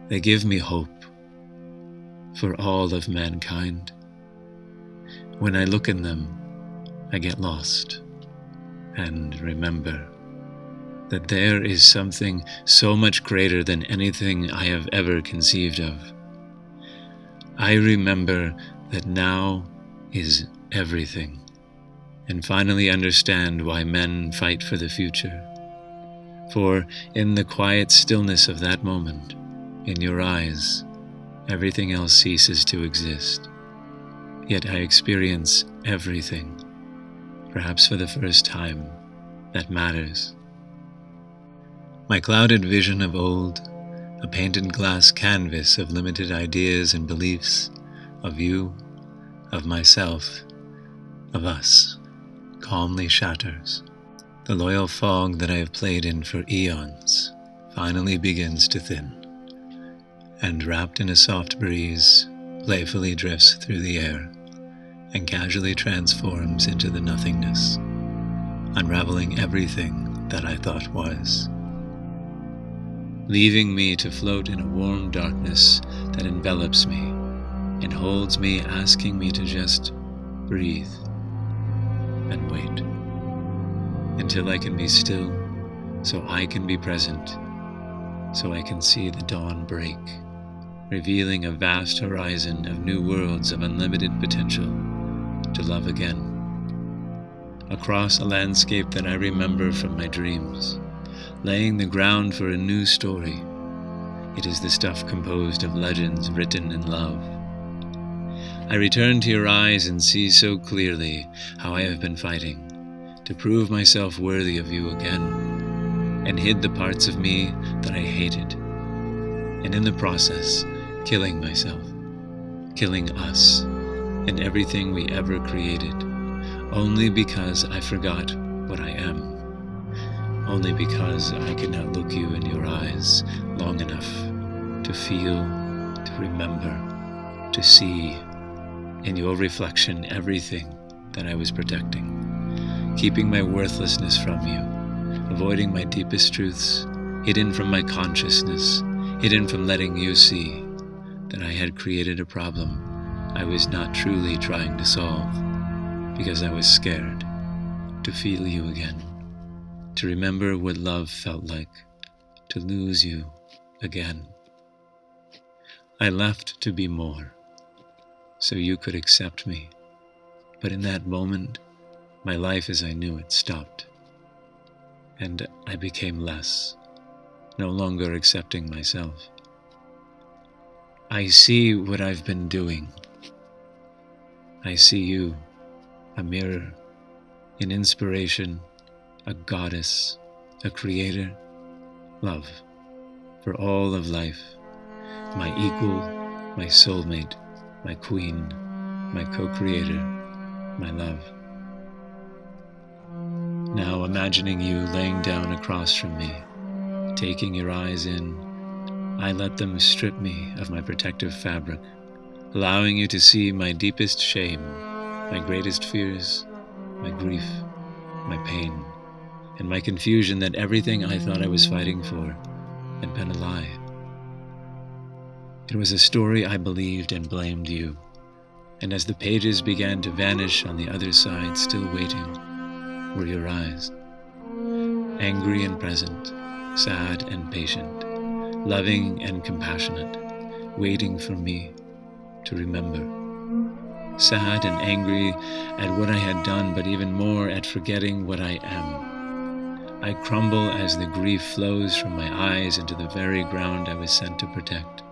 They give me hope for all of mankind. When I look in them, I get lost and remember that there is something so much greater than anything I have ever conceived of. I remember that now is everything, and finally understand why men fight for the future. For in the quiet stillness of that moment, in your eyes, everything else ceases to exist. Yet I experience everything, perhaps for the first time, that matters. My clouded vision of old, a painted glass canvas of limited ideas and beliefs, of you, of myself, of us, calmly shatters. The loyal fog that I have played in for eons finally begins to thin, and wrapped in a soft breeze, playfully drifts through the air and casually transforms into the nothingness, unraveling everything that I thought was, leaving me to float in a warm darkness that envelops me and holds me, asking me to just breathe and wait until I can be still, so I can be present, so I can see the dawn break, revealing a vast horizon of new worlds of unlimited potential to love again. Across a landscape that I remember from my dreams, laying the ground for a new story. It is the stuff composed of legends written in love. I return to your eyes and see so clearly how I have been fighting to prove myself worthy of you again, and hid the parts of me that I hated, and in the process, killing myself, killing us, and everything we ever created, only because I forgot what I am, only because I could not look you in your eyes long enough to feel, to remember, to see in your reflection everything that I was protecting, keeping my worthlessness from you, avoiding my deepest truths, hidden from my consciousness, hidden from letting you see that I had created a problem I was not truly trying to solve, because I was scared to feel you again, to remember what love felt like, to lose you again. I left to be more, so you could accept me, but in that moment, my life as I knew it stopped, and I became less, no longer accepting myself. I see what I've been doing. I see you, a mirror, an inspiration, a goddess, a creator, love, for all of life, my equal, my soulmate, my queen, my co-creator, my love. Now imagining you laying down across from me, taking your eyes in, I let them strip me of my protective fabric, allowing you to see my deepest shame, my greatest fears, my grief, my pain, and my confusion that everything I thought I was fighting for had been a lie. It was a story I believed and blamed you, and as the pages began to vanish on the other side, still waiting, were your eyes, angry and present, sad and patient, loving and compassionate, waiting for me to remember. Sad and angry at what I had done, but even more at forgetting what I am. I crumble as the grief flows from my eyes into the very ground I was sent to protect,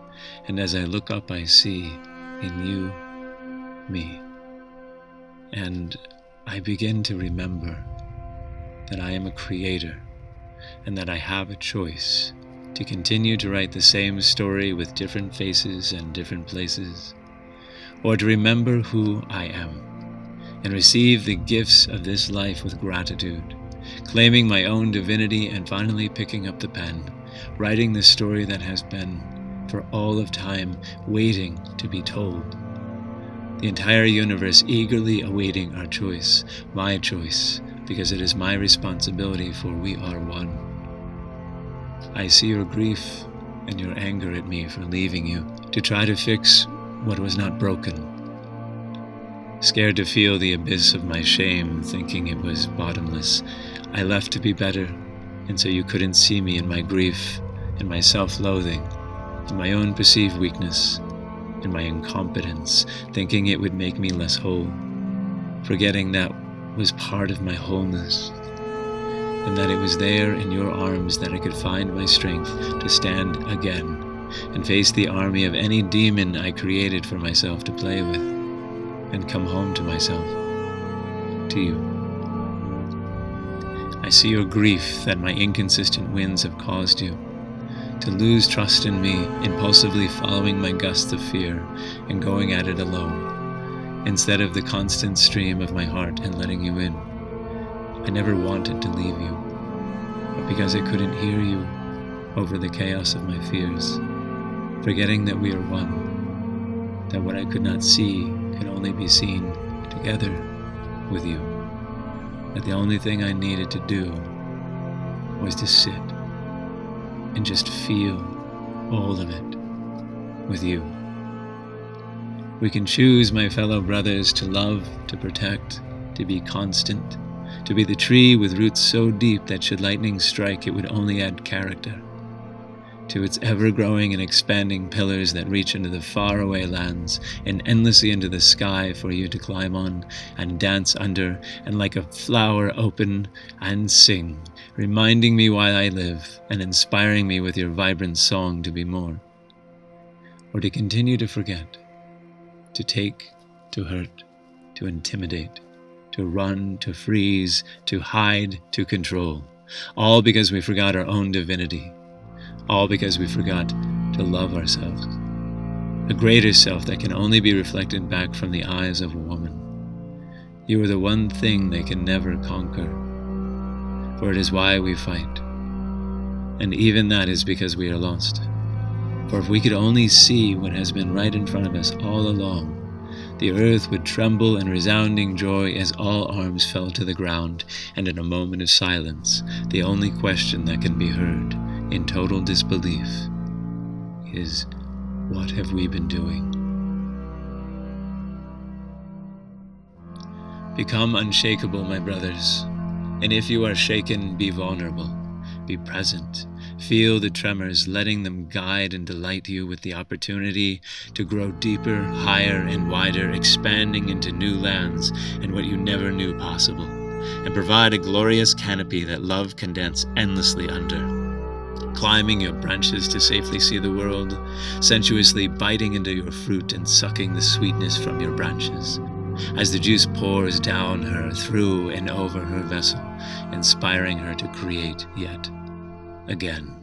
and as I look up I see in you, me. And I begin to remember that I am a creator, and that I have a choice to continue to write the same story with different faces and different places, or to remember who I am and receive the gifts of this life with gratitude, claiming my own divinity and finally picking up the pen, writing the story that has been, for all of time, waiting to be told. The entire universe eagerly awaiting our choice, my choice, because it is my responsibility, for we are one. I see your grief and your anger at me for leaving you to try to fix what was not broken. Scared to feel the abyss of my shame, thinking it was bottomless, I left to be better, and so you couldn't see me in my grief, in my self-loathing, in my own perceived weakness, in my incompetence, thinking it would make me less whole, forgetting that was part of my wholeness, and that it was there in your arms that I could find my strength to stand again and face the army of any demon I created for myself to play with, and come home to myself, to you. I see your grief that my inconsistent winds have caused you, to lose trust in me, impulsively following my gusts of fear and going at it alone, instead of the constant stream of my heart and letting you in. I never wanted to leave you, but because I couldn't hear you over the chaos of my fears, forgetting that we are one, that what I could not see could only be seen together with you, that the only thing I needed to do was to sit and just feel all of it with you. We can choose, my fellow brothers, to love, to protect, to be constant, to be the tree with roots so deep that should lightning strike, it would only add character to its ever-growing and expanding pillars that reach into the faraway lands and endlessly into the sky for you to climb on and dance under, and like a flower open and sing, reminding me why I live and inspiring me with your vibrant song to be more, or to continue to forget, to take, to hurt, to intimidate, to run, to freeze, to hide, to control, all because we forgot our own divinity. All because we forgot to love ourselves, a greater self that can only be reflected back from the eyes of a woman. You are the one thing they can never conquer, for it is why we fight. And even that is because we are lost. For if we could only see what has been right in front of us all along, the earth would tremble in resounding joy as all arms fell to the ground, and in a moment of silence, the only question that can be heard in total disbelief is, what have we been doing? Become unshakable, my brothers, and if you are shaken, be vulnerable, be present, feel the tremors, letting them guide and delight you with the opportunity to grow deeper, higher, and wider, expanding into new lands and what you never knew possible, and provide a glorious canopy that love can dance endlessly under. Climbing your branches to safely see the world, sensuously biting into your fruit and sucking the sweetness from your branches, as the juice pours down her, through and over her vessel, inspiring her to create yet again.